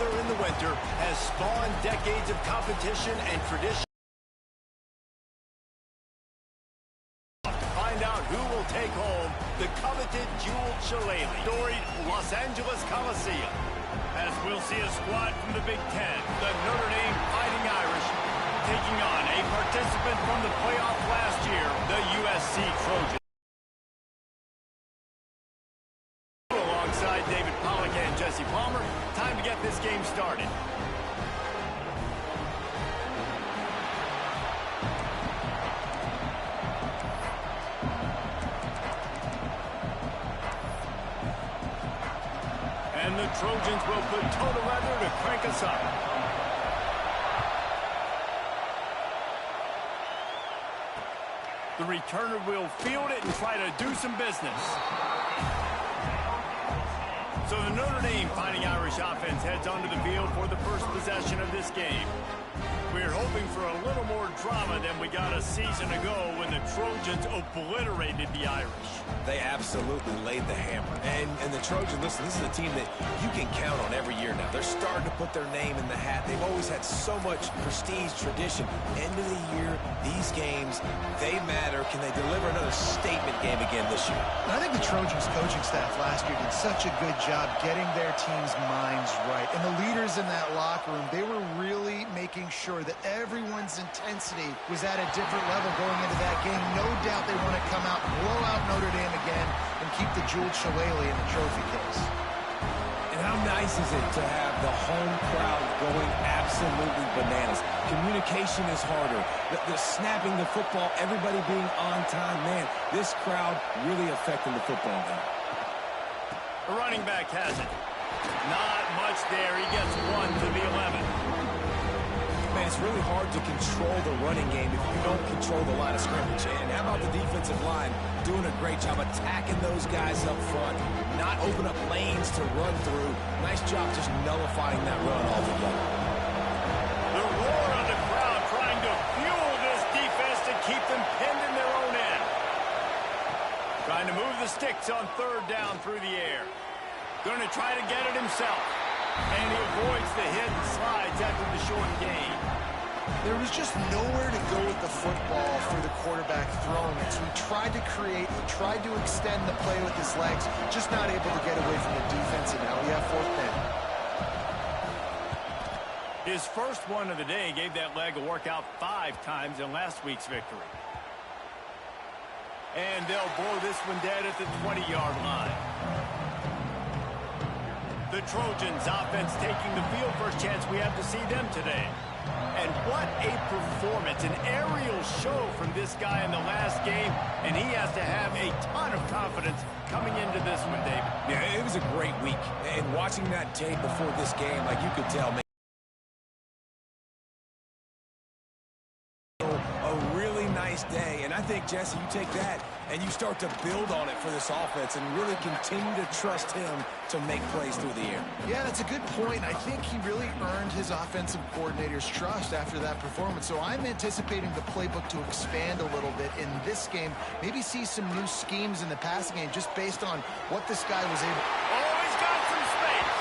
weather in the winter has spawned decades of competition and tradition. To find out who will take home the coveted jeweled shillelagh. Storied Los Angeles Coliseum. As we'll see a squad from the Big Ten, the Notre Dame Fighting Irish, taking on a participant from the playoff last year, the USC Trojans. Alongside David Pollack and Jesse Palmer, time to get this game started. And the Trojans will put total weather to crank us up. The returner will field it and try to do some business. So the Notre Dame Fighting Irish offense heads onto the field for the first possession of this game. We're hoping for a little more drama than we got a season ago when the Trojans obliterated the Irish. They absolutely laid the hammer. And the Trojans, listen, this is a team that you can count on every year now. They're starting to put their name in the hat. They've always had so much prestige, tradition. End of the year, these games, they matter. Can they deliver another statement game again this year? I think the Trojans coaching staff last year did such a good job getting their team's minds right. And the leaders in that locker room, they were really making sure that everyone's intensity was at a different level going into that game. No doubt they want to come out, blow out Notre Dame again, and keep the jeweled shillelagh in the trophy case. And how nice is it to have the home crowd going absolutely bananas? Communication is harder. The snapping the football, everybody being on time. Man, this crowd really affecting the football game. The running back has it. Not much there. He gets 1 to the 11. Man, it's really hard to control the running game if you don't control the line of scrimmage. And how about the defensive line doing a great job attacking those guys up front, not open up lanes to run through. Nice job just nullifying that run altogether. The roar of the crowd trying to fuel this defense to keep them pinned in their own end. Trying to move the sticks on third down through the air. Going to try to get it himself. And he avoids the hit and slides after the short gain. There was just nowhere to go with the football for the quarterback throwing it. So he tried to create, he tried to extend the play with his legs, just not able to get away from the defense, and now we have fourth down. His first one of the day gave that leg a workout 5 times in last week's victory. And they'll blow this one dead at the 20-yard line. The Trojans offense taking the field. First chance we have to see them today. And what a performance, an aerial show from this guy in the last game, and he has to have a ton of confidence coming into this one, David. Yeah, it was a great week. And watching that tape before this game, like you could tell, man, a really nice day. And I think, Jesse, you take that and you start to build on it for this offense and really continue to trust him to make plays through the air. Yeah, that's a good point. I think he really earned his offensive coordinator's trust after that performance. So I'm anticipating the playbook to expand a little bit in this game. Maybe see some new schemes in the passing game just based on what this guy was able. Oh, he's got some space.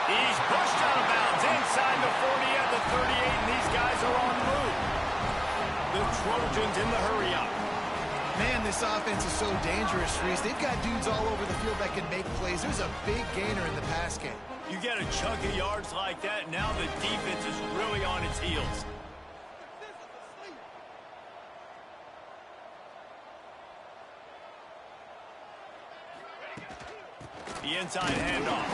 He's pushed out of bounds inside the 40 at the 38, and these guys are on the move. The Trojans in the hurry-up. Man, this offense is so dangerous, Reese. They've got dudes all over the field that can make plays. There's a big gainer in the pass game. You get a chunk of yards like that, now the defense is really on its heels. The inside handoff.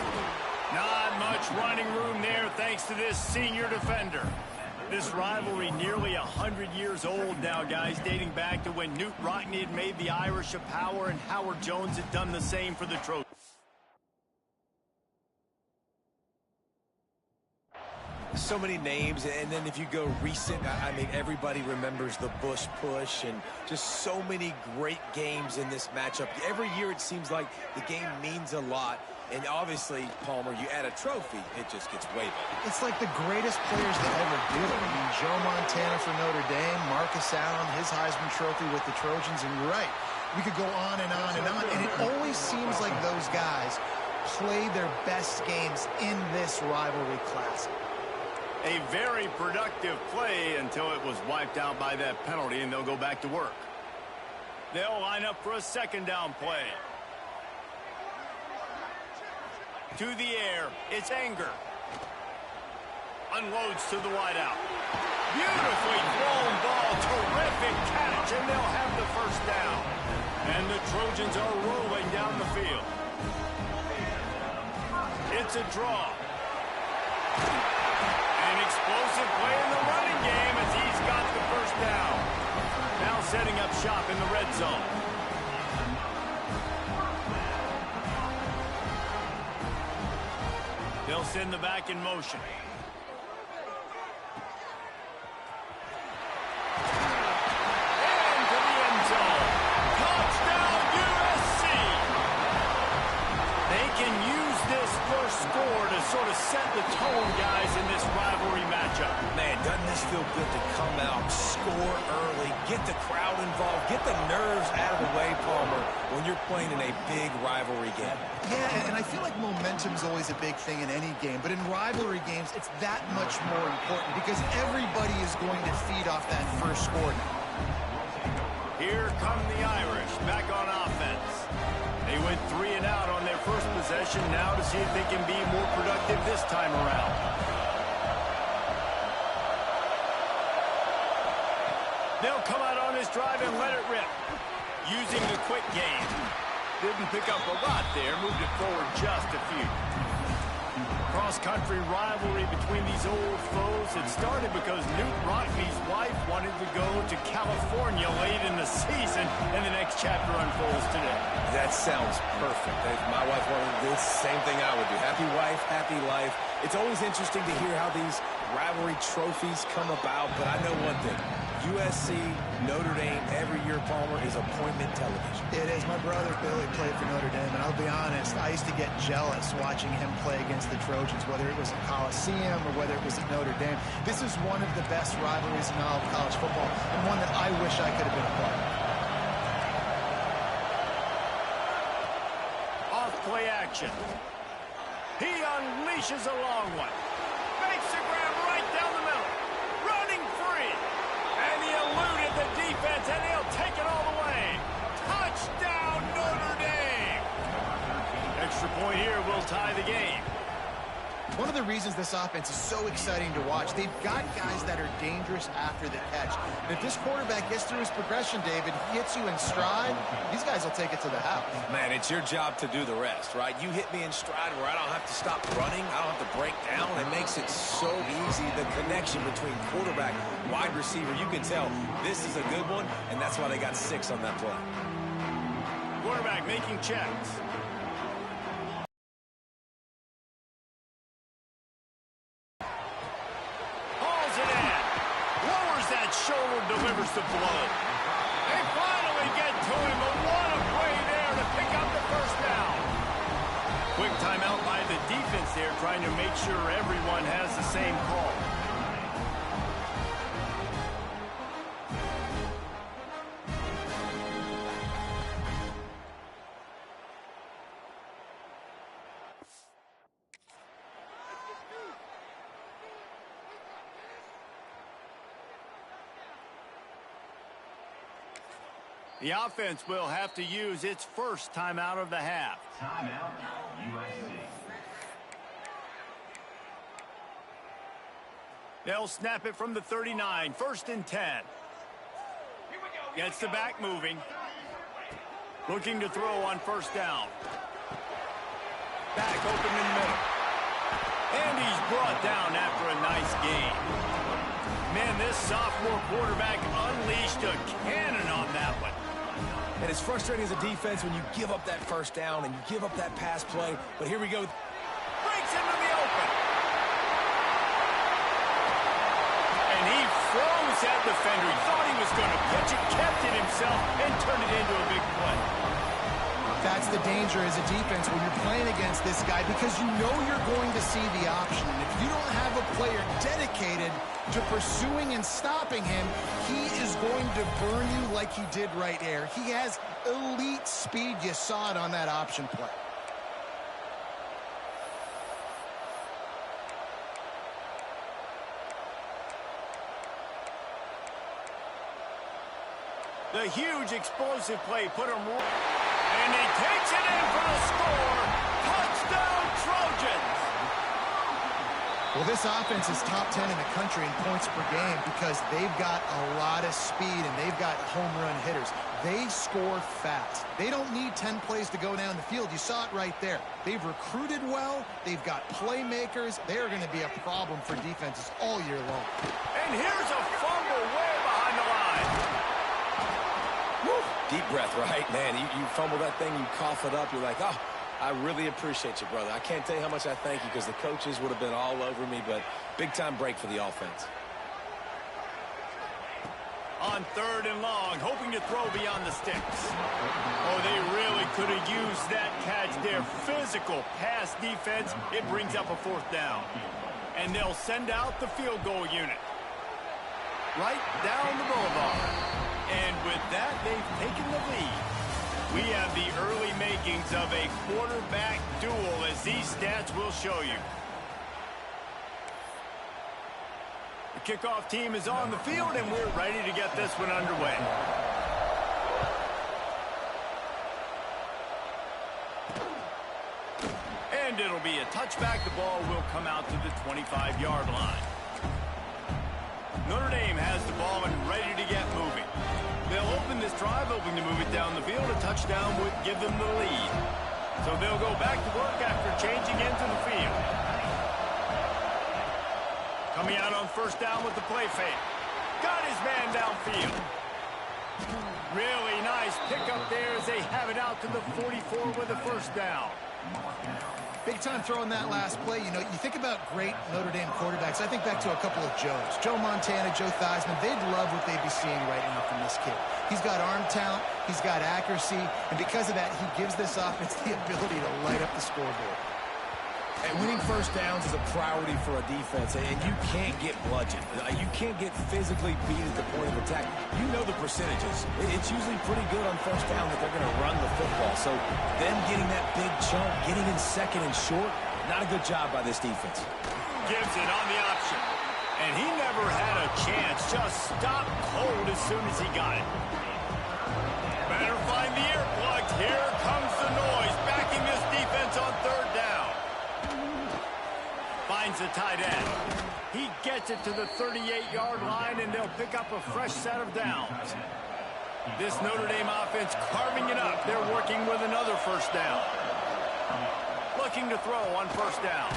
Not much running room there thanks to this senior defender. This rivalry nearly 100 years old now, guys, dating back to when Newt Rockne had made the Irish a power and Howard Jones had done the same for the Trojans. So many names, and then if you go recent, I mean, everybody remembers the Bush push and just so many great games in this matchup. Every year it seems like the game means a lot. And obviously, Palmer, you add a trophy, it just gets way better. It's like the greatest players that ever did it. I mean, Joe Montana for Notre Dame, Marcus Allen, his Heisman Trophy with the Trojans, and you're right. We could go on and on and on, and it always seems like those guys play their best games in this rivalry classic. A very productive play until it was wiped out by that penalty, and they'll go back to work. They'll line up for a second down play. To the air, it's Anger. Unloads to the wideout. Beautifully thrown ball, terrific catch, and they'll have the first down. And the Trojans are rolling down the field. It's a draw. An explosive play in the running game as he's got the first down. Now setting up shop in the red zone. They'll send the back in motion. And to the end zone. Touchdown, USC! They can use this first score to sort of set the tone, guys, in this rivalry matchup. Man, doesn't this feel good to come out, score early, get the crowd involved, get the nerves out of the way, Palmer, when you're playing in a big rivalry game. Yeah, and I feel like momentum's always a big thing in any game, but in rivalry games, it's that much more important because everybody is going to feed off that first score now. Here come the Irish back on offense. They went 3 and out on their first possession, now to see if they can be more productive this time around. They'll come out on this drive and let it rip. Using the quick game. Didn't pick up a lot there, moved it forward just a few. Cross-country rivalry between these old foes. It started because Newt Rockne's wife wanted to go to California late in the season, and the next chapter unfolds today. That sounds perfect. If my wife wanted this, same thing I would do. Happy wife, happy life. It's always interesting to hear how these rivalry trophies come about, but I know one thing. USC, Notre Dame, every year, Palmer, is appointment television. It is. My brother Billy played for Notre Dame, and I'll be honest, I used to get jealous watching him play against the Trojans, whether it was at Coliseum or whether it was at Notre Dame. This is one of the best rivalries in all of college football, and one that I wish I could have been a part of. Off play action. He unleashes a long one. Makes the grab right down the middle. Running free. And he eluded the defense, and he'll take it all the way. Touchdown, Notre Dame. Extra point here will tie the game. One of the reasons this offense is so exciting to watch, they've got guys that are dangerous after the catch. And if this quarterback gets through his progression, David, hits you in stride, these guys will take it to the house. Man, it's your job to do the rest, right? You hit me in stride where I don't have to stop running. I don't have to break down. It makes it so easy. The connection between quarterback, wide receiver, you can tell this is a good one, and that's why they got 6 on that play. Quarterback making checks. Shoulder delivers the blow. They finally get to him, but what a play there to pick up the first down. Quick timeout by the defense there, trying to make sure everyone has the same call. The offense will have to use its first timeout of the half. Timeout, USC. They'll snap it from the 39, 1st and 10. Gets the back moving. Looking to throw on first down. Back open in the middle. And he's brought down after a nice gain. Man, this sophomore quarterback unleashed a cannon on that one. And it's frustrating as a defense when you give up that first down and you give up that pass play. But here we go. Breaks into the open. And he froze that defender. He thought he was going to pitch it, kept it himself, and turned it into a big play. That's the danger as a defense when you're playing against this guy, because you know you're going to see the option. And if you don't have a player dedicated to pursuing and stopping him, he is going to burn you like he did right there. He has elite speed. You saw it on that option play. The huge explosive play put him and he takes it in for the score. Touchdown, Trojans! Well, this offense is top 10 in the country in points per game because they've got a lot of speed and they've got home run hitters. They score fast. They don't need 10 plays to go down the field. You saw it right there. They've recruited well. They've got playmakers. They are going to be a problem for defenses all year long. And here's a fumble way behind the line. Woo. Deep breath, right? Man, you fumble that thing, you cough it up, you're like, oh, I really appreciate you, brother. I can't tell you how much I thank you because the coaches would have been all over me, but big-time break for the offense. On 3rd and long, hoping to throw beyond the sticks. Oh, they really could have used that catch there. Physical pass defense. It brings up a 4th down. And they'll send out the field goal unit. Right down the boulevard. And with that, they've taken the lead. We have the early makings of a quarterback duel, as these stats will show you. The kickoff team is on the field, and we're ready to get this one underway. And it'll be a touchback. The ball will come out to the 25-yard line. Notre Dame has the ball and ready to get moving. They'll open this drive, hoping to move it down the field. A touchdown would give them the lead. So they'll go back to work after changing into the field. Coming out on 1st down with the play fake. Got his man downfield. Really nice pickup there as they have it out to the 44 with a 1st down. Big time throw in that last play. You know, you think about great Notre Dame quarterbacks. I think back to a couple of Joes. Joe Montana, Joe Theismann. They'd love what they'd be seeing right now from this kid. He's got arm talent. He's got accuracy. And because of that, he gives this offense the ability to light up the scoreboard. And winning 1st downs is a priority for a defense, and you can't get bludgeoned. You can't get physically beat at the point of attack. You know the percentages. It's usually pretty good on 1st down that they're going to run the football. So them getting that big chunk, getting in 2nd and short, not a good job by this defense. Gives it on the option. And he never had a chance. Just stopped cold as soon as he got it. Better find the earplugs. Here comes the noise. Backing this defense on 3rd down. Finds the tight end. He gets it to the 38-yard line, and they'll pick up a fresh set of downs. This Notre Dame offense carving it up. They're working with another 1st down. Looking to throw on 1st down.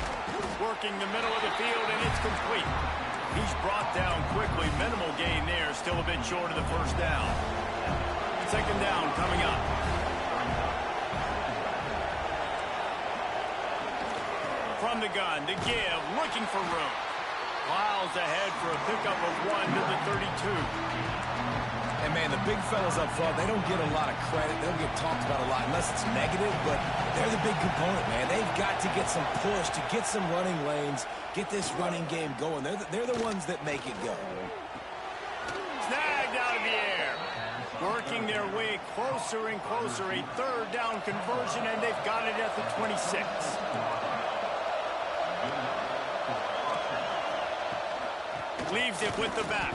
Working the middle of the field, and it's complete. He's brought down quickly. Minimal gain there. Still a bit short of the 1st down. 2nd down coming up. From the gun, to give, looking for room. Plows ahead for a pickup of 1 to the 32. And, man, the big fellas up front, they don't get a lot of credit. They don't get talked about a lot unless it's negative, but they're the big component, man. They've got to get some push, to get some running lanes, get this running game going. They're the ones that make it go. Snagged out of the air. Working their way closer and closer. A 3rd down conversion, and they've got it at the 26. Leaves it with the back.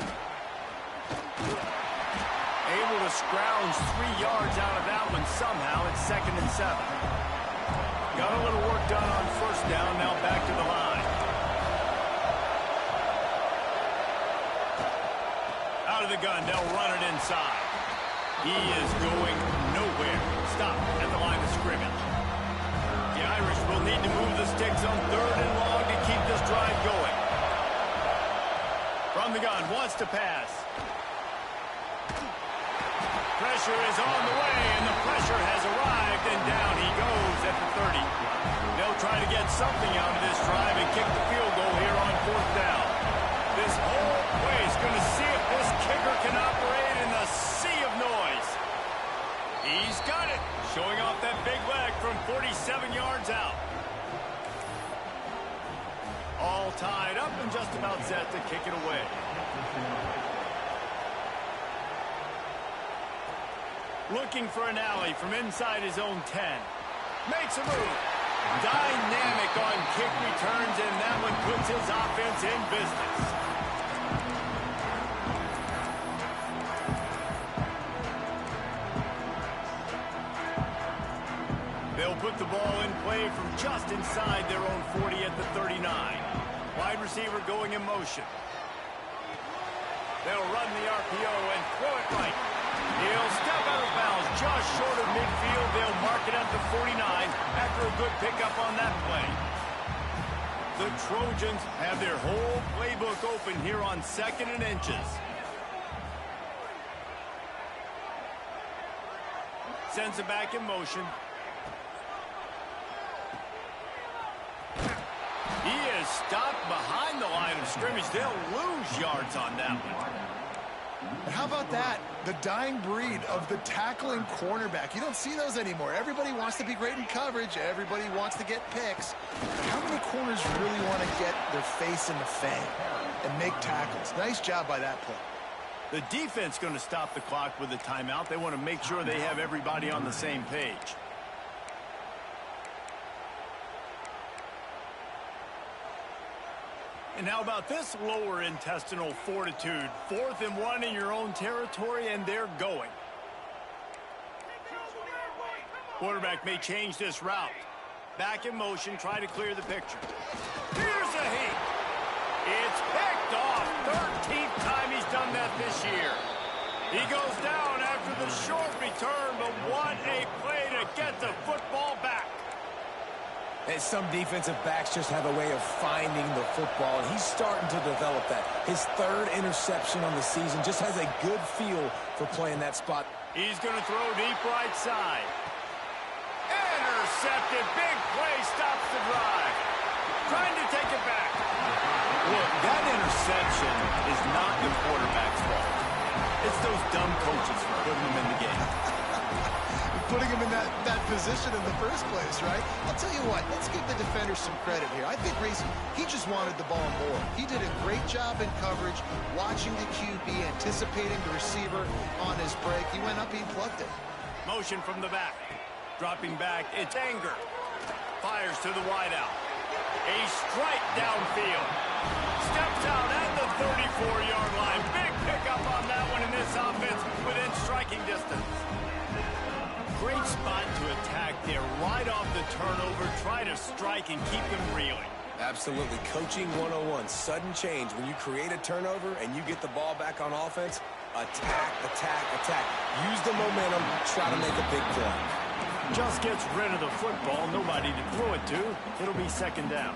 Able to scrounge 3 yards out of that one somehow. It's 2nd and 7. Got a little work done on 1st down. Now back to the line. Out of the gun. They'll run it inside. He is going nowhere. Stop at the line of scrimmage. The Irish will need to move the sticks on 3rd and long to keep this drive going. From the gun, wants to pass. Pressure is on the way, and the pressure has arrived, and down he goes at the 30. They'll try to get something out of this drive and kick the field goal here on 4th down. This whole place going to see if this kicker can operate in the sea of noise. He's got it, showing off that big leg from 47 yards out. All tied up and just about set to kick it away. Looking for an alley from inside his own 10. Makes a move. Dynamic on kick returns, and that one puts his offense in business. put the ball in play from just inside their own 40 at the 39. Wide receiver going in motion. They'll run the RPO and throw it right. He'll step out of bounds just short of midfield. They'll mark it at the 49 after a good pickup on that play. The Trojans have their whole playbook open here on 2nd and inches. Sends it back in motion. He is stopped behind the line of scrimmage. They'll lose yards on that one. And how about that? The dying breed of the tackling cornerback. You don't see those anymore. Everybody wants to be great in coverage. Everybody wants to get picks. But how many corners really want to get their face in the fang and make tackles? Nice job by that play. The defense going to stop the clock with a timeout. They want to make sure they have everybody on the same page. And how about this lower intestinal fortitude? 4th and 1 in your own territory, and they're going. Quarterback may change this route. Back in motion, try to clear the picture. Here's a heat. It's picked off. 13th time he's done that this year. He goes down after the short return, but what a play to get the football back. And some defensive backs just have a way of finding the football, and he's starting to develop that. His 3rd interception on the season, just has a good feel for playing that spot. He's going to throw deep right side. Intercepted. Big play stops the drive. Trying to take it back. Look, that interception is not the quarterback's fault. It's those dumb coaches for putting him in the game. Putting him in that position in the first place, right? I'll tell you what, let's give the defender some credit here. I think Reese, he just wanted the ball more. He did a great job in coverage, watching the QB, anticipating the receiver on his break. He went up, he plugged it. Motion from the back. Dropping back, it's Anger. Fires to the wideout. A strike downfield. Steps out at the 34-yard line. Big pickup on that one in this offense within striking distance. Great spot to attack there. Right off the turnover, try to strike and keep them reeling. Absolutely. Coaching 101. Sudden change. When you create a turnover and you get the ball back on offense, attack, attack, attack. Use the momentum. Try to make a big play. Just gets rid of the football. Nobody to throw it to. It'll be 2nd down.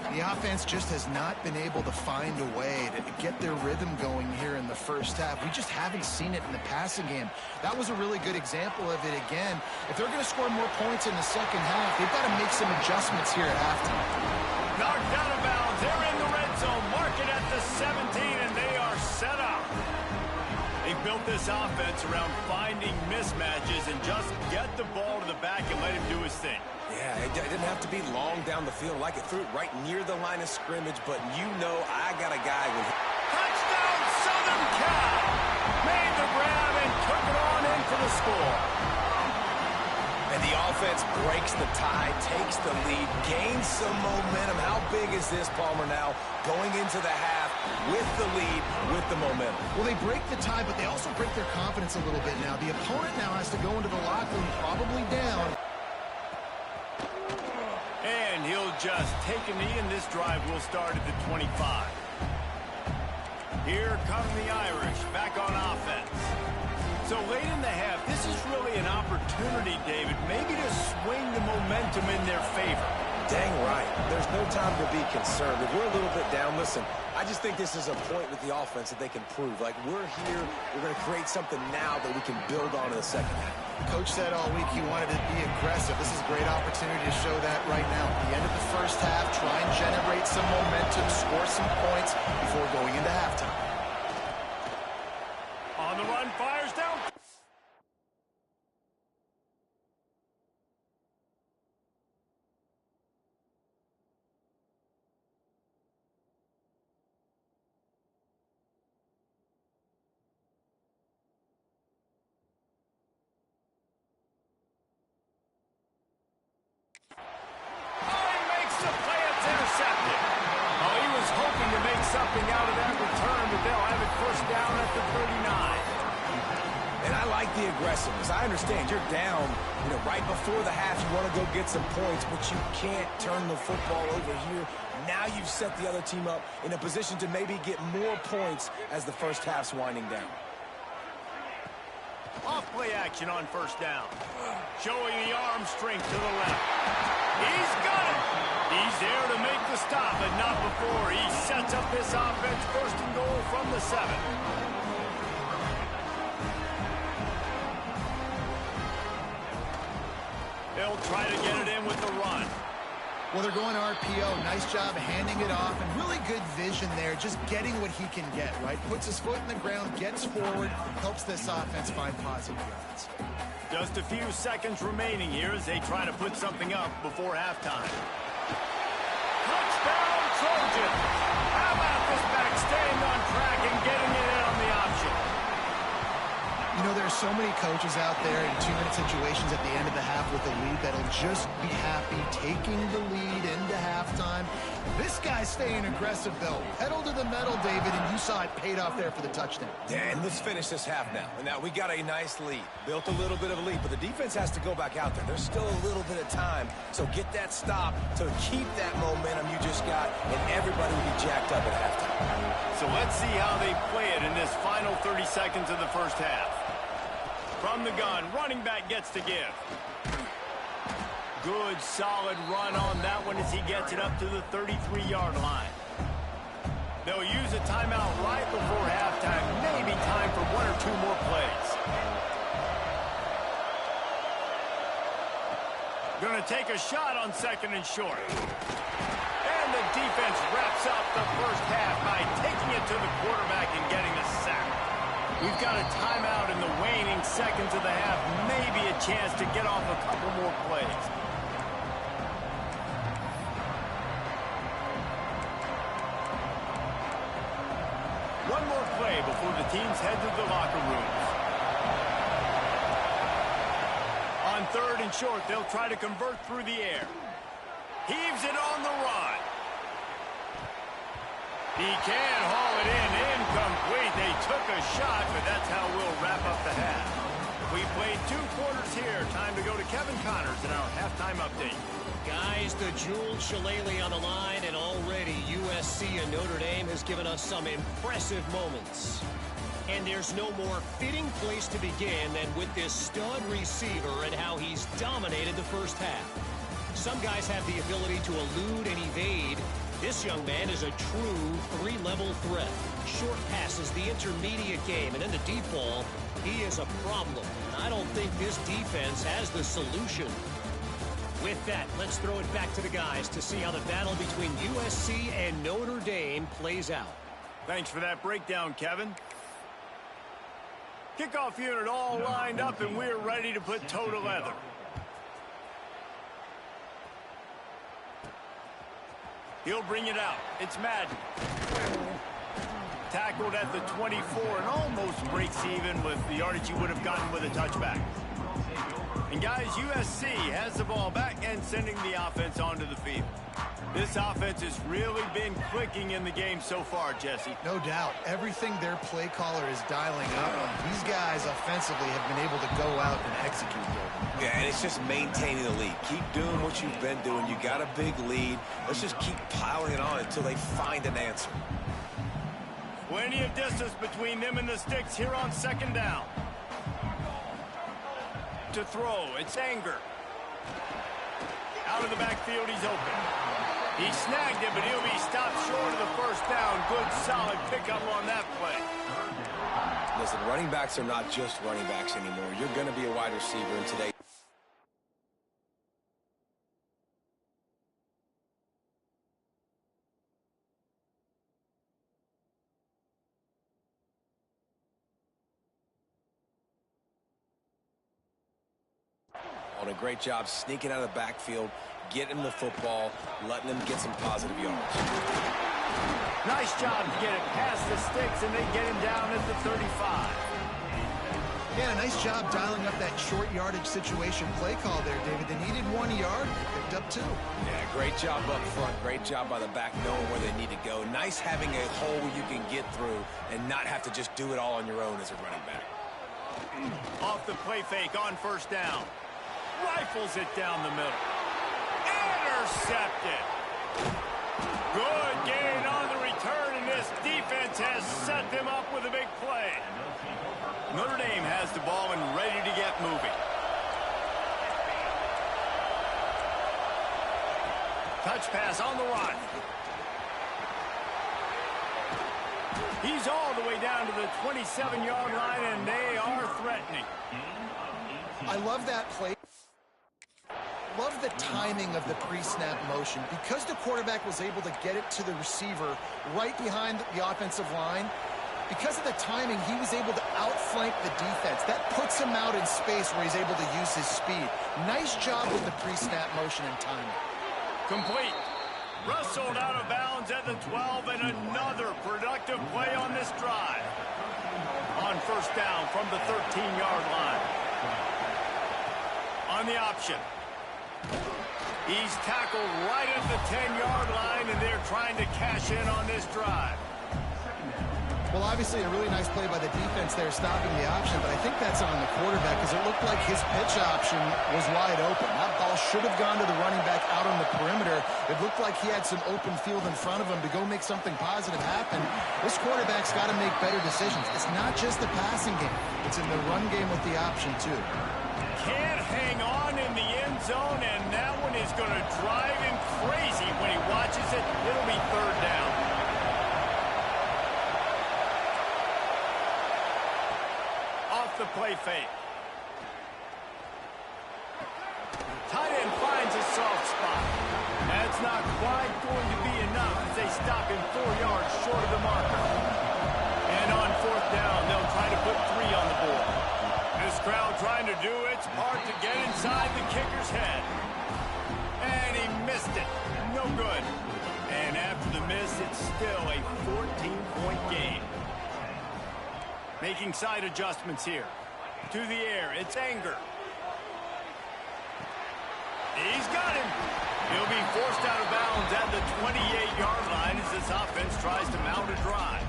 The offense just has not been able to find a way to get their rhythm going here in the first half. We just haven't seen it in the passing game. That was a really good example of it again. If they're going to score more points in the second half, they've got to make some adjustments here at halftime. Knocked out of bounds. They're in the red zone. Mark it at the 17, and they are set up. They built this offense around finding mismatches and just get the ball to the back and let him do his thing. Yeah, it didn't have to be long down the field. Like it threw it right near the line of scrimmage, but you know I got a guy with... Touchdown, Southern Cal! Made the grab and took it on in for the score. And the offense breaks the tie, takes the lead, gains some momentum. How big is this, Palmer, now? Going into the half with the lead, with the momentum. Well, they break the tie, but they also break their confidence a little bit now. The opponent now has to go into the locker room probably down. And he'll just take a knee, and this drive will start at the 25. Here come the Irish, back on offense. So late in the half, this is really an opportunity, David, maybe to swing the momentum in their favor. Dang right. There's no time to be concerned. If we're a little bit down, listen, I just think this is a point with the offense that they can prove. Like, we're here, we're going to create something now that we can build on in the second half. Coach said all week he wanted to be aggressive. This is a great opportunity to show that right now. At the end of the first half, try and generate some momentum, score some points before going into halftime. On the run, fires down. Hoping to make something out of that return, but they'll have it first down at the 39. And I like the aggressiveness. I understand you're down, right before the half. You want to go get some points, but you can't turn the football over here. Now you've set the other team up in a position to maybe get more points as the first half's winding down. Off-play action on first down. Showing the arm strength to the left. He's got it. He's there to make the stop, but not before he sets up this offense first and goal from the 7. They'll try to get it in with the run. Well, they're going RPO. Nice job handing it off, and really good vision there, just getting what he can get, right? Puts his foot in the ground, gets forward, helps this offense find positive yards. Just a few seconds remaining here as they try to put something up before halftime. Touchdown, Trojan! How about this back staying on track and getting it in on the option? There's so many coaches out there in 2-minute situations at the end of the half with a lead that'll just be happy taking the lead into halftime. This guy's staying aggressive, though. Pedal to the metal, David, and you saw it paid off there for the touchdown. Yeah, and let's finish this half now. And now we got a nice lead. Built a little bit of a lead, but the defense has to go back out there. There's still a little bit of time. So get that stop to keep that momentum you just got, and everybody will be jacked up at halftime. So let's see how they play it in this final 30 seconds of the first half. From the gun, running back gets to give. Good, solid run on that one as he gets it up to the 33-yard line. They'll use a timeout right before halftime. Maybe time for 1 or 2 more plays. Going to take a shot on 2nd and short. And the defense wraps up the first half by taking it to the quarterback and getting a sack. We've got a timeout in the waning seconds of the half. Maybe a chance to get off a couple more plays. One more play before the teams head to the locker rooms. On 3rd and short, they'll try to convert through the air. Heaves it on the run. He can haul it in. Incomplete. They took a shot, but that's how we'll wrap up the half. We played 2 quarters here. Time to go to Kevin Connors in our halftime update. Guys, the Jewel Shillelagh on the line, and already USC and Notre Dame has given us some impressive moments. And there's no more fitting place to begin than with this stud receiver and how he's dominated the first half. Some guys have the ability to elude and evade. This young man is a true 3-level threat. Short passes, the intermediate game, and in the deep ball, he is a problem. And I don't think this defense has the solution. With that, let's throw it back to the guys to see how the battle between USC and Notre Dame plays out. Thanks for that breakdown, Kevin. Kickoff unit all lined up, and we're ready to put toe to leather. He'll bring it out. It's Madden. Tackled at the 24 and almost breaks even with the yardage he would have gotten with a touchback. And guys, USC has the ball back and sending the offense onto the field. This offense has really been clicking in the game so far, Jesse. No doubt. Everything their play caller is dialing up on. These guys offensively have been able to go out and execute there. Yeah, and it's just maintaining the lead. Keep doing what you've been doing. You got a big lead. Let's just keep piling it on until they find an answer. Plenty of distance between them and the sticks here on 2nd down. To throw, it's Anger. Out of the backfield, he's open. He snagged it, but he'll be stopped short of the first down. Good, solid pickup on that play. Listen, running backs are not just running backs anymore. You're going to be a wide receiver in today. On a great job sneaking out of the backfield, getting him the football, letting him get some positive yards. Nice job to get it past the sticks, and they get him down at the 35. Yeah, nice job dialing up that short yardage situation play call there, David. They needed 1 yard, they picked up 2. Yeah, great job up front. Great job by the back knowing where they need to go. Nice having a hole you can get through and not have to just do it all on your own as a running back. Off the play fake on first down. Rifles it down the middle. Intercepted. Good gain on the return, and this defense has set them up with a big play. Notre Dame has the ball and ready to get moving. Touch pass on the run. He's all the way down to the 27-yard line, and they are threatening. I love that play. Love the timing of the pre-snap motion. Because the quarterback was able to get it to the receiver right behind the offensive line, because of the timing, he was able to outflank the defense. That puts him out in space where he's able to use his speed. Nice job with the pre-snap motion and timing. Complete. Wrestled out of bounds at the 12, and another productive play on this drive. On first down from the 13-yard line. On the option. He's tackled right at the 10-yard line, and they're trying to cash in on this drive. Well, obviously a really nice play by the defense there stopping the option, but I think that's on the quarterback because it looked like his pitch option was wide open. That ball should have gone to the running back out on the perimeter. It looked like he had some open field in front of him to go make something positive happen. This quarterback's got to make better decisions. It's not just the passing game. It's in the run game with the option, too. Can't hang on in the end zone, and that one is going to drive him crazy when he watches it. It'll be third down. The play fake. Tight end finds a soft spot. That's not quite going to be enough as they stop him 4 yards short of the marker. And on fourth down, they'll try to put 3 on the board. This crowd trying to do its part to get inside the kicker's head. And he missed it. No good. And after the miss, it's still a 14-point game. Making side adjustments here. To the air, it's Anger. He's got him. He'll be forced out of bounds at the 28-yard line as this offense tries to mount a drive.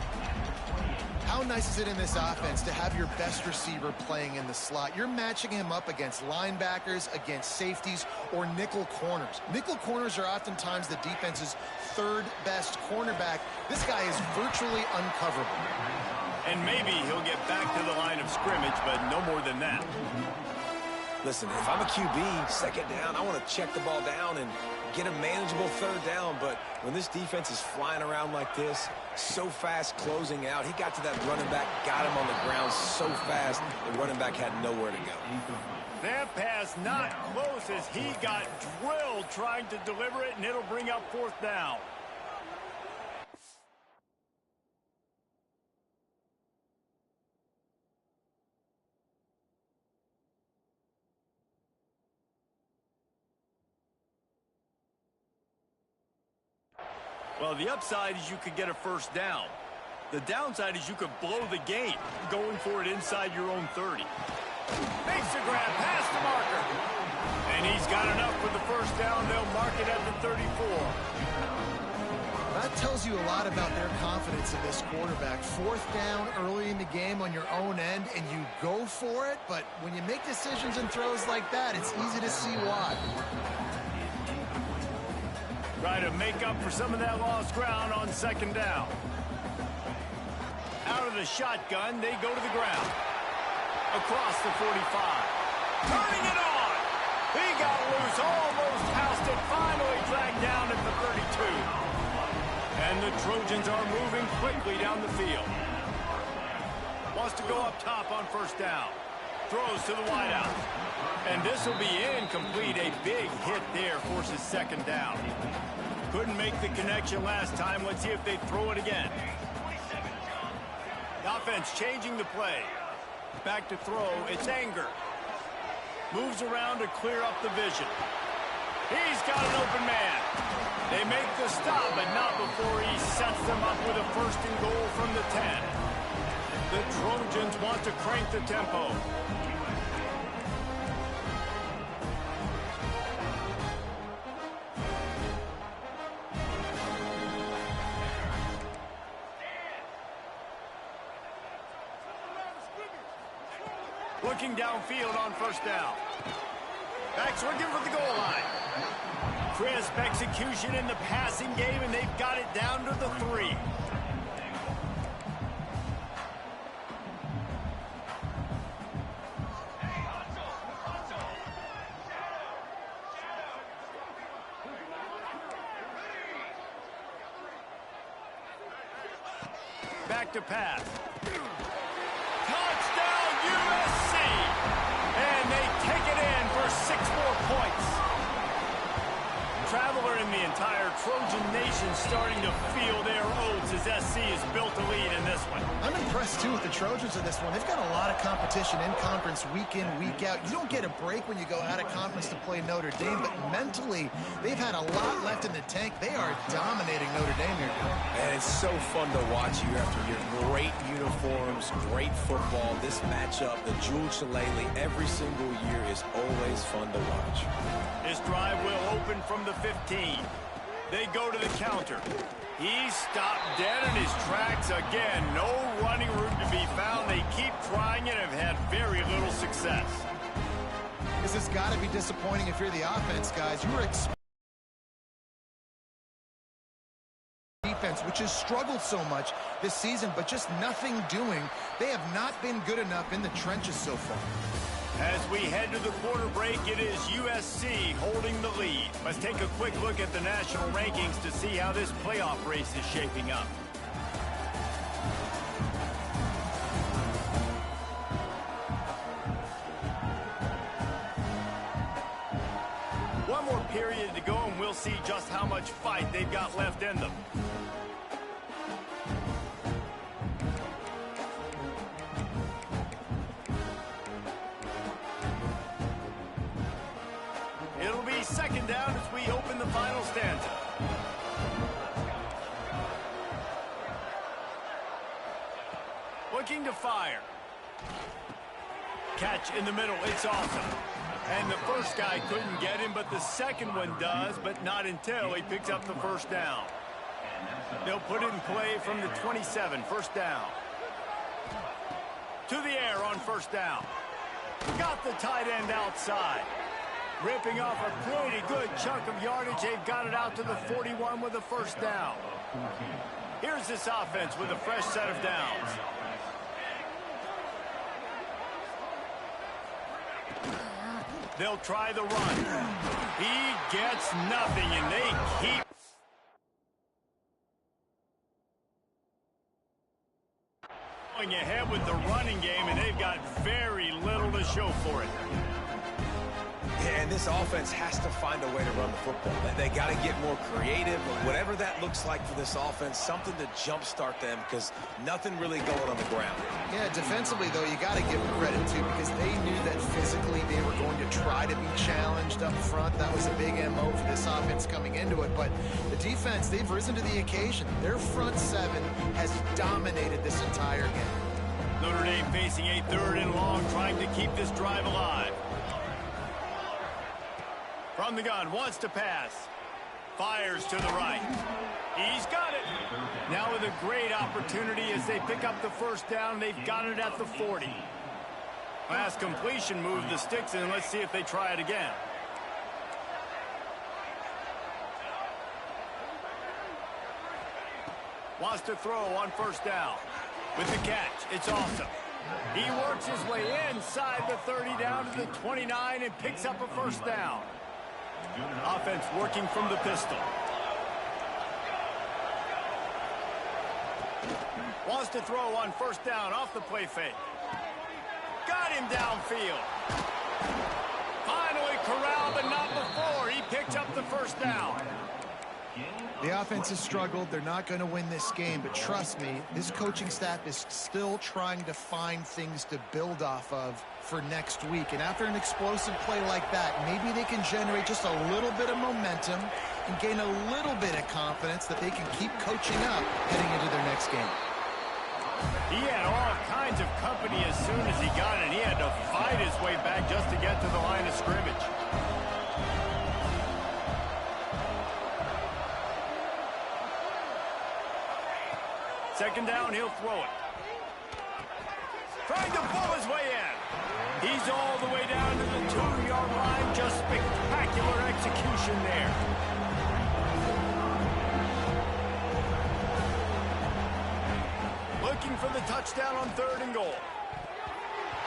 How nice is it in this offense to have your best receiver playing in the slot? You're matching him up against linebackers, against safeties, or nickel corners. Nickel corners are oftentimes the defense's third best cornerback. This guy is virtually uncoverable. And maybe he'll get back to the line of scrimmage, but no more than that. Listen, if I'm a QB, second down, I want to check the ball down and get a manageable third down. But when this defense is flying around like this, so fast closing out, he got to that running back, got him on the ground so fast, the running back had nowhere to go. That pass not close as he got drilled trying to deliver it, and it'll bring up fourth down. Well, the upside is you could get a first down. The downside is you could blow the game going for it inside your own 30. Makes a grab past the marker. And he's got enough for the first down. They'll mark it at the 34. That tells you a lot about their confidence in this quarterback. Fourth down early in the game on your own end, and you go for it. But when you make decisions and throws like that, it's easy to see why. Try to make up for some of that lost ground on second down. Out of the shotgun, they go to the ground. Across the 45. Turning it on. He got loose, almost housed it, finally dragged down at the 32. And the Trojans are moving quickly down the field. Wants to go up top on first down. Throws to the wideout. And this will be incomplete. A big hit there forces second down. Couldn't make the connection last time. Let's see if they throw it again. The offense changing the play. Back to throw. It's Anger. Moves around to clear up the vision. He's got an open man. They make the stop, but not before he sets them up with a first and goal from the 10. The Trojans want to crank the tempo. looking downfield on first down. Backs looking for the goal line. Crisp execution in the passing game, and they've got it down to the 3. Back to pass. Touchdown, USC! And they take it in for 6 more points. Traveler in the entire Trojan nation starting to feel their oats as SC has built a lead in this one. I'm impressed, too, with the Trojans in this one. They've got a lot of competition in conference week in, week out. You don't get a break when you go out of conference to play Notre Dame, but mentally, they've had a lot left in the tank. They are dominating Notre Dame here. And it's so fun to watch year after year. Great uniforms, great football. This matchup, the Jewel Shillelagh, every single year is always fun to watch. This drive will open from the 15. They go to the counter. He's stopped dead in his tracks again. No running room to be found. They keep trying it and have had very little success. This has got to be disappointing if you're the offense, guys. You were expecting defense, which has struggled so much this season, but just nothing doing. They have not been good enough in the trenches so far. As we head to the quarter break, it is USC holding the lead. Let's take a quick look at the national rankings to see how this playoff race is shaping up. One more period to go, and we'll see just how much fight they've got left in them. It'll be second down as we open the final stanza. Looking to fire. Catch in the middle. It's awesome. And the first guy couldn't get him, but the second one does, but not until he picks up the first down. They'll put it in play from the 27, first down. To the air on first down. Got the tight end outside. Ripping off a pretty good chunk of yardage. They've got it out to the 41 with a first down. Here's this offense with a fresh set of downs. They'll try the run. He gets nothing, and they keep going ahead with the running game, and they've got very little to show for it. And this offense has to find a way to run the football. They got to get more creative, whatever that looks like for this offense, something to jumpstart them because nothing really going on the ground. Yeah, defensively, though, you got to give them credit, too, because they knew that physically they were going to try to be challenged up front. That was a big MO for this offense coming into it. But the defense, they've risen to the occasion. Their front seven has dominated this entire game. Notre Dame facing a 3rd and long, trying to keep this drive alive. From the gun, wants to pass. Fires to the right. He's got it. Now with a great opportunity as they pick up the first down. They've got it at the 40. Pass completion, move the sticks in. Let's see if they try it again. Wants to throw on first down. With the catch, it's awesome. He works his way inside the 30 down to the 29 and picks up a first down. Offense working from the pistol. Wants to throw on first down off the play fake. Got him downfield. Finally corralled, but not before. He picked up the first down. The offense has struggled. They're not going to win this game, but trust me, this coaching staff is still trying to find things to build off of for next week. And after an explosive play like that, maybe they can generate just a little bit of momentum and gain a little bit of confidence that they can keep coaching up heading into their next game. He had all kinds of company as soon as he got it. He had to fight his way back just to get to the line of scrimmage. Second down, he'll throw it. Trying to pull his way in. He's all the way down to the 2-yard line. Just spectacular execution there. Looking for the touchdown on 3rd and goal.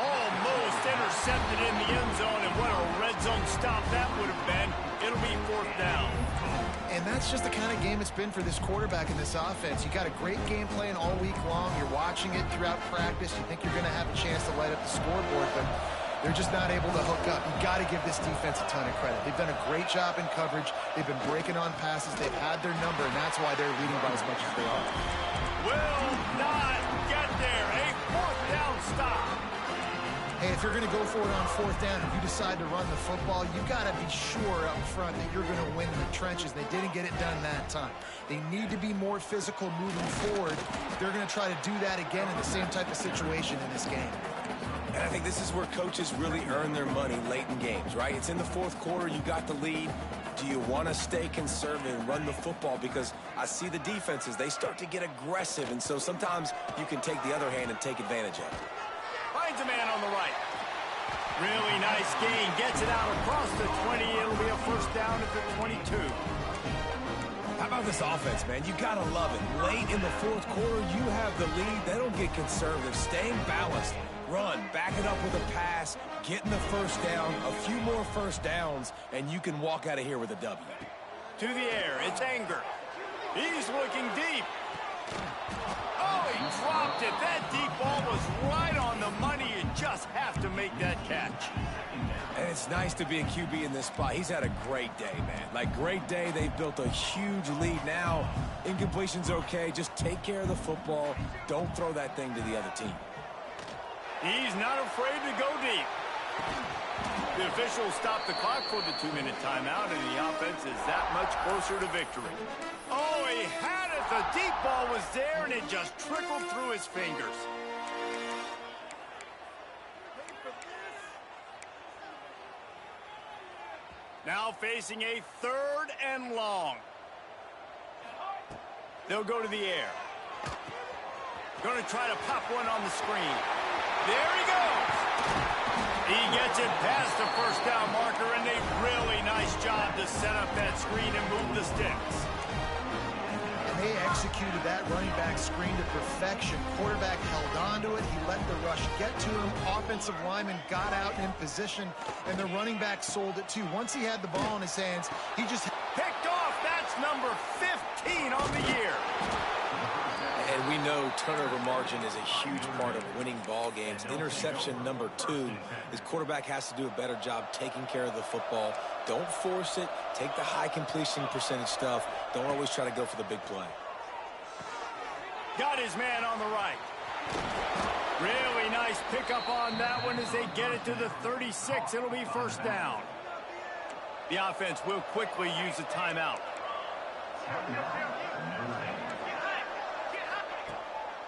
Almost intercepted in the end zone, and what a red zone stop that would have been. It'll be 4th down. And that's just the kind of game it's been for this quarterback in this offense. You got a great game plan all week long. You're watching it throughout practice. You think you're going to have a chance to light up the scoreboard, but they're just not able to hook up. You got to give this defense a ton of credit. They've done a great job in coverage. They've been breaking on passes. They've had their number, and that's why they're leading by as much as they are. Will not get there. A 4th down stop. Hey, if you're going to go for it on 4th down and you decide to run the football, you got to be sure up front that you're going to win in the trenches. They didn't get it done that time. They need to be more physical moving forward. They're going to try to do that again in the same type of situation in this game. And I think this is where coaches really earn their money late in games, right? It's in the 4th quarter. You got the lead. Do you want to stay conservative and run the football? Because I see the defenses, they start to get aggressive, and so sometimes you can take the other hand and take advantage of it. Finds a man on the right. Really nice gain. Gets it out across the 20. It'll be a 1st down at the 22. How about this offense, man? You got to love it. Late in the 4th quarter, you have the lead. They don't get conservative. Staying balanced. Run. Back it up with a pass. Getting the 1st down. A few more 1st downs, and you can walk out of here with a W. To the air. It's Anger. He's looking deep. Oh, he dropped it. That deep ball was right on the money. You just have to make that catch. And it's nice to be a QB in this spot. He's had a great day, man. Like, great day. They've built a huge lead now. Incompletion's okay. Just take care of the football. Don't throw that thing to the other team. He's not afraid to go deep. The officials stopped the clock for the 2-minute timeout, and the offense is that much closer to victory. Oh, he had it. The deep ball was there, and it just trickled through his fingers. Now facing a 3rd and long. They'll go to the air. Going to try to pop one on the screen. There he goes. He gets it past the 1st down marker, and a really nice job to set up that screen and move the sticks. And they executed that running back screen to perfection. Quarterback held on to it. He let the rush get to him. Offensive lineman got out in position, and the running back sold it too. Once he had the ball in his hands, he just Picked off. That's number 15 on the year. And we know turnover margin is a huge part of winning ball games. Interception number 2. His quarterback has to do a better job taking care of the football. Don't force it. Take the high completion percentage stuff. Don't always try to go for the big play. Got his man on the right. Really nice pickup on that one as they get it to the 36. It'll be 1st down. The offense will quickly use a timeout.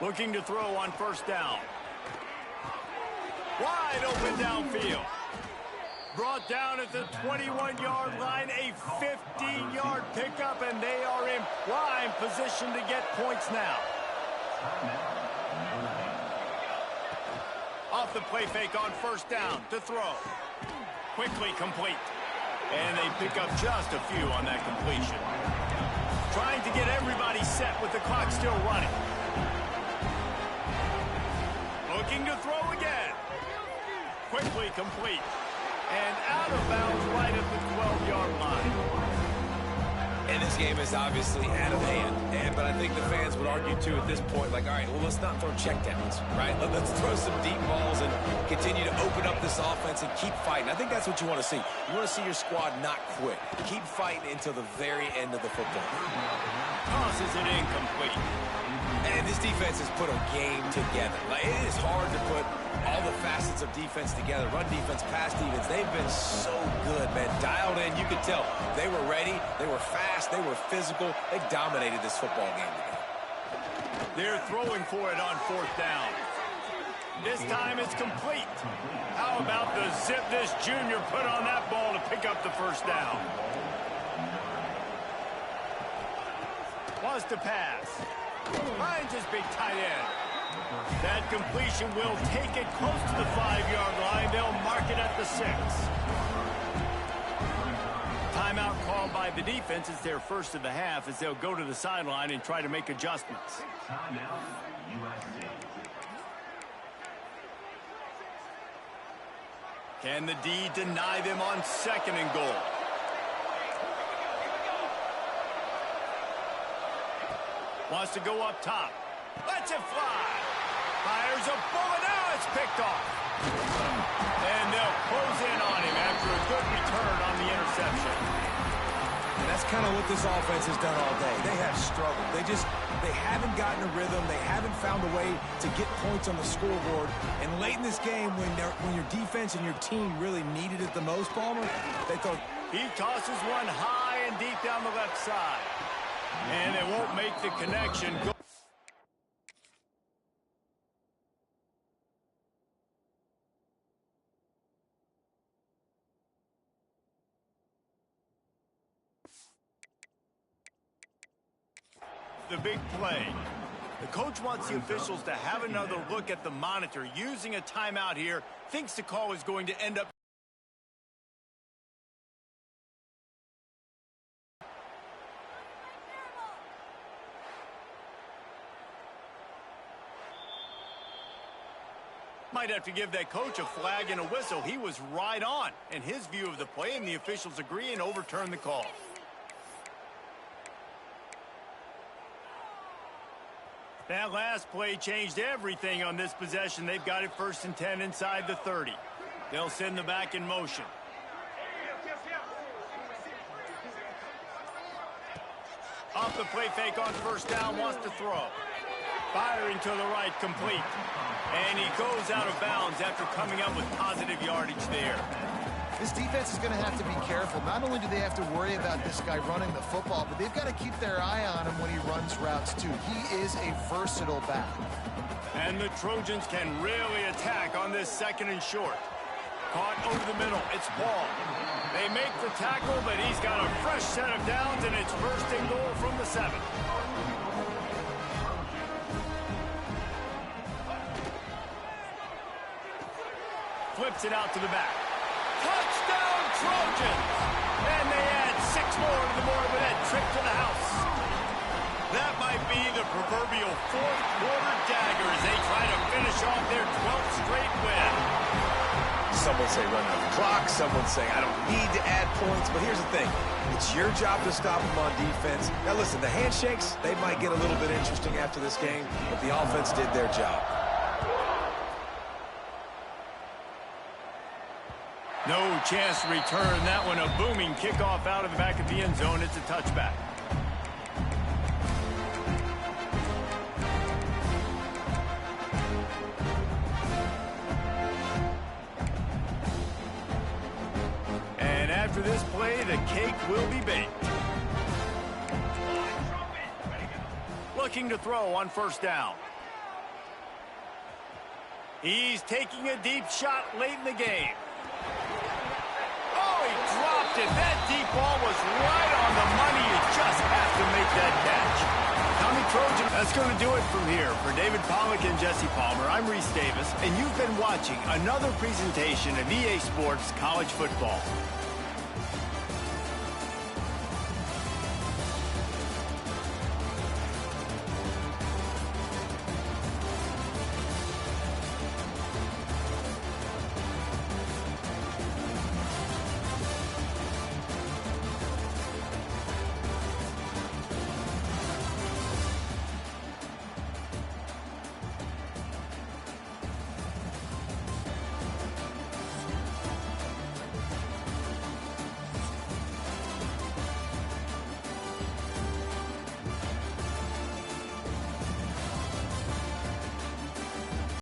Looking to throw on 1st down. Wide open downfield. Brought down at the 21-yard line. A 15-yard pickup, and they are in prime position to get points now. Off the play fake on 1st down to throw. Quickly complete. And they pick up just a few on that completion. Trying to get everybody set with the clock still running. Looking to throw again. Quickly complete. And out of bounds right at the 12-yard line. And this game is obviously out of hand. But I think the fans would argue, too, at this point, like, all right, well, let's not throw checkdowns, right? Let's throw some deep balls and continue to open up this offense and keep fighting. I think that's what you want to see. You want to see your squad not quit. Keep fighting until the very end of the football. Tosses it incomplete. And this defense has put a game together. Like, it is hard to put all the facets of defense together. Run defense, pass defense. They've been so good, man. Dialed in. You could tell they were ready. They were fast. They were physical. They dominated this football game today. They're throwing for it on 4th down. This time it's complete. How about the zip this junior put on that ball to pick up the 1st down? Wants to pass. Finds his big tight end. That completion will take it close to the 5-yard line. They'll mark it at the 6. Timeout called by the defense. It's their first of the half as they'll go to the sideline and try to make adjustments. Timeout, USC. Can the D deny them on 2nd and goal? Wants to go up top. Lets it fly. Fires a bullet. Now it's picked off. And they'll close in on him after a good return on the interception. And that's kind of what this offense has done all day. They have struggled. They haven't gotten a rhythm. They haven't found a way to get points on the scoreboard. And late in this game, when your defense and your team really needed it the most, Palmer, they thought... He tosses one high and deep down the left side. And it won't make the connection. The big play. The coach wants the officials to have another look at the monitor. Using a timeout here, thinks the call is going to end up. Might have to give that coach a flag and a whistle. He was right on in his view of the play, and the officials agree and overturn the call. That last play changed everything on this possession. They've got it 1st and 10 inside the 30. They'll send the back in motion. Off the play fake on 1st down, wants to throw. Firing to the right, complete. And he goes out of bounds after coming up with positive yardage there. This defense is going to have to be careful. Not only do they have to worry about this guy running the football, but they've got to keep their eye on him when he runs routes, too. He is a versatile back. And the Trojans can really attack on this 2nd and short. Caught over the middle. It's Paul. They make the tackle, but he's got a fresh set of downs, and it's 1st and goal from the 7. Flips it out to the back. Touchdown, Trojans! And they add 6 more to the Morbidette trip to the house. That might be the proverbial 4th quarter dagger as they try to finish off their 12th straight win. Some would say run out the clock. Some would say I don't need to add points. But here's the thing. It's your job to stop them on defense. Now, listen, the handshakes, they might get a little bit interesting after this game, but the offense did their job. No chance to return that one. A booming kickoff out of the back of the end zone. It's a touchback. And after this play, the cake will be baked. Looking to throw on 1st down. He's taking a deep shot late in the game. Oh, he dropped it. That deep ball was right on the money. You just have to make that catch. Tommy Trojan, that's going to do it from here. For David Pollack and Jesse Palmer, I'm Reese Davis, and you've been watching another presentation of EA Sports College Football.